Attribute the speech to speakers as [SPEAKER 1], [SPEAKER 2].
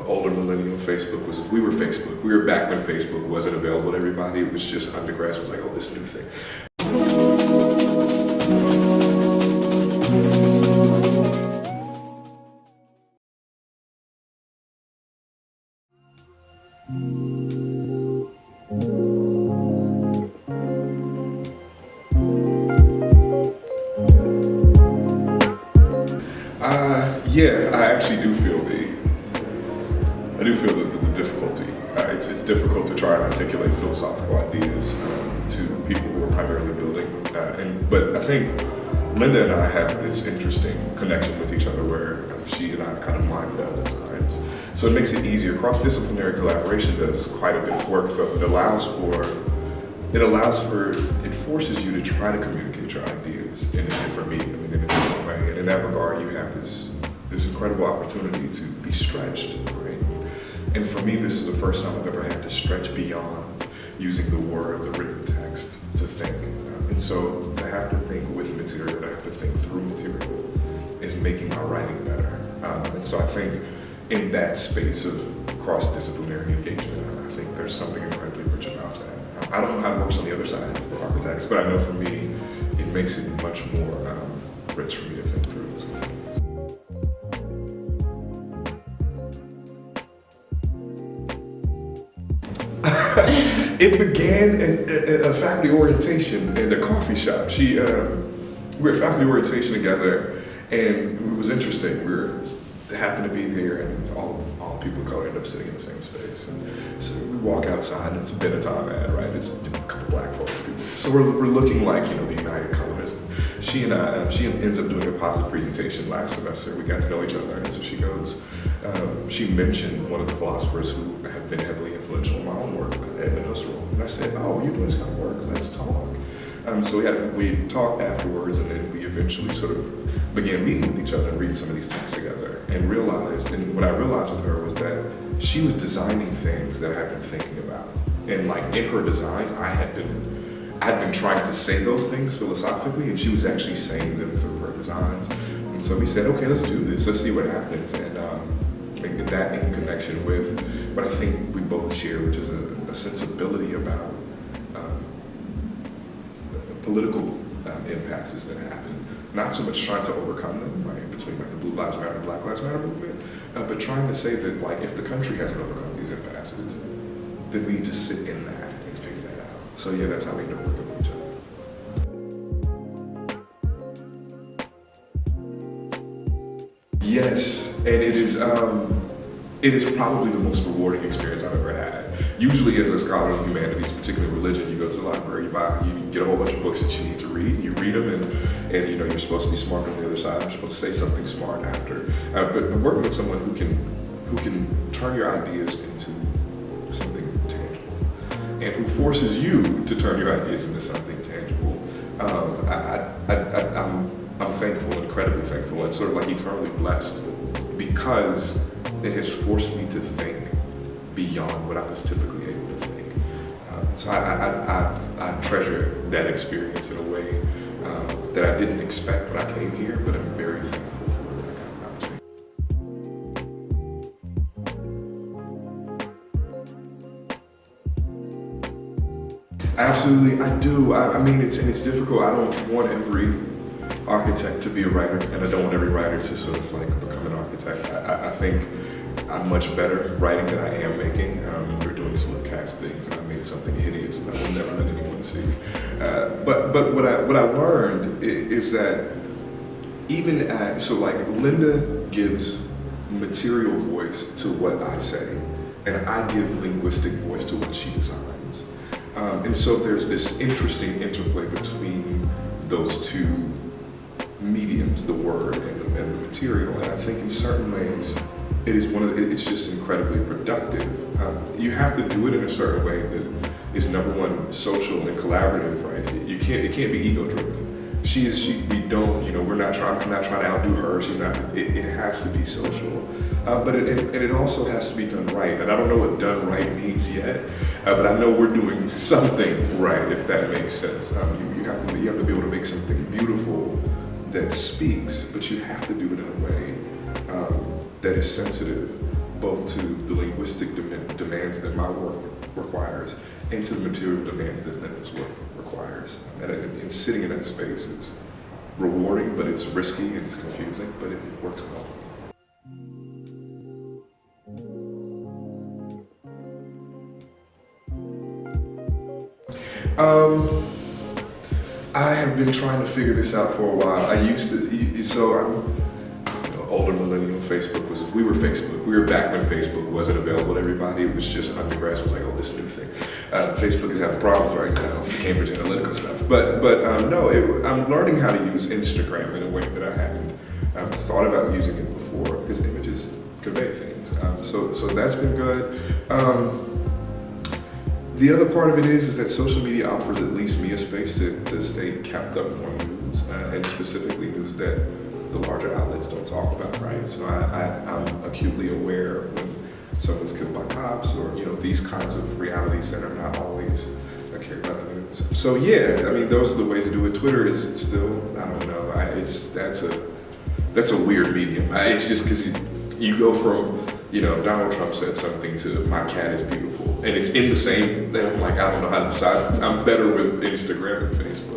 [SPEAKER 1] older millennial Facebook was, we were Facebook. We were back when Facebook wasn't available to everybody. It was just undergrads was like, oh, this new thing. Yeah, I actually do feel the difficulty. It's difficult to try and articulate philosophical ideas to people who are primarily building. But I think Linda and I have this interesting connection with each other where she and I kind of mind meld at times. So it makes it easier. Cross-disciplinary collaboration does quite a bit of work, though. It forces you to try to communicate your ideas in a different medium, in a different way. And in that regard, you have this incredible opportunity to be stretched, right? And for me, this is the first time I've ever had to stretch beyond using the word, the written text, to think. And so to have to think with material, to have to think through material, is making my writing better. And so I think in that space of cross-disciplinary engagement, I think there's something incredibly rich about that. I don't know how it works on the other side for architects, but I know for me, it makes it much more rich for me to think through as well. It began at a faculty orientation in a coffee shop. We were at faculty orientation together, and it was interesting. We happened to be there, and all people of color end up sitting in the same space. And so we walk outside, and it's a Benetton ad, right? It's a couple black folks, people. So we're looking like, the United Colors. She ends up doing a POSIT presentation last semester. We got to know each other, and so she goes, she mentioned one of the philosophers who have been heavily influential in my own work, Edmund Husserl. And I said, oh, you're doing this kind of work, let's talk. So we talked afterwards, and then we eventually sort of began meeting with each other and reading some of these texts together, and what I realized with her was that she was designing things that I had been thinking about. And like in her designs, I had been trying to say those things philosophically, and she was actually saying them through her designs. And so we said, okay, let's do this, let's see what happens. And that in connection with what I think we both share, which is a sensibility about political impasses that happen. Not so much trying to overcome them, right, between like the Blue Lives Matter and Black Lives Matter movement, but trying to say that like if the country hasn't overcome these impasses, then we need to sit in that and figure that out. So yeah, that's how we end up working with each other. Yes, and it is probably the most rewarding experience I've ever had. Usually as a scholar of humanities, particularly religion, you go to the library, you get a whole bunch of books that you need to read, you read them, and you're supposed to be smart on the other side, you're supposed to say something smart after. But working with someone who can turn your ideas into something tangible, and who forces you to turn your ideas into something tangible, I'm thankful, incredibly thankful, and sort of like eternally blessed, because it has forced me to think beyond what I was typically able to think. So I treasure that experience in a way that I didn't expect when I came here, but I'm very thankful for that kind of opportunity. Absolutely, I do. I mean, it's difficult. I don't want every architect to be a writer, and I don't want every writer to sort of like become an architect. I think I'm much better writing than I am making. We're doing slipcast things, and I made something hideous that I will never let anyone see. But what I learned is that even so like Linda gives material voice to what I say, and I give linguistic voice to what she designs. And so there's this interesting interplay between those two mediums, the word and the material. And I think in certain ways, it's just incredibly productive. You have to do it in a certain way that is, number one, social and collaborative, right? It can't be ego-driven. I'm not trying to outdo her. It has to be social. But it also has to be done right. And I don't know what done right means yet, but I know we're doing something right, if that makes sense. You have to be able to make something beautiful that speaks, but you have to do it in a way that is sensitive, both to the linguistic demands that my work requires and to the material demands that Linda's work requires. And sitting in that space is rewarding, but it's risky and it's confusing, but it works well. I have been trying to figure this out for a while. I used to, so I'm older millennial. We were back when Facebook wasn't available to everybody. It was just undergrads was like, oh, this new thing. Facebook is having problems right now with the Cambridge Analytica stuff. But no, I'm learning how to use Instagram in a way that I hadn't thought about using it before, because images convey things. So that's been good. The other part of it is that social media offers at least me a space to stay kept up on news, and specifically news that the larger outlets don't talk about, right? So I'm acutely aware when someone's killed by cops, or these kinds of realities that are not always carried by the news. So yeah, I mean, those are the ways to do it. Twitter is still, I don't know, that's a weird medium. It's just because you go from, Donald Trump said something to my cat is beautiful, and it's in the same, and I'm like, I don't know how to decide. I'm better with Instagram and Facebook.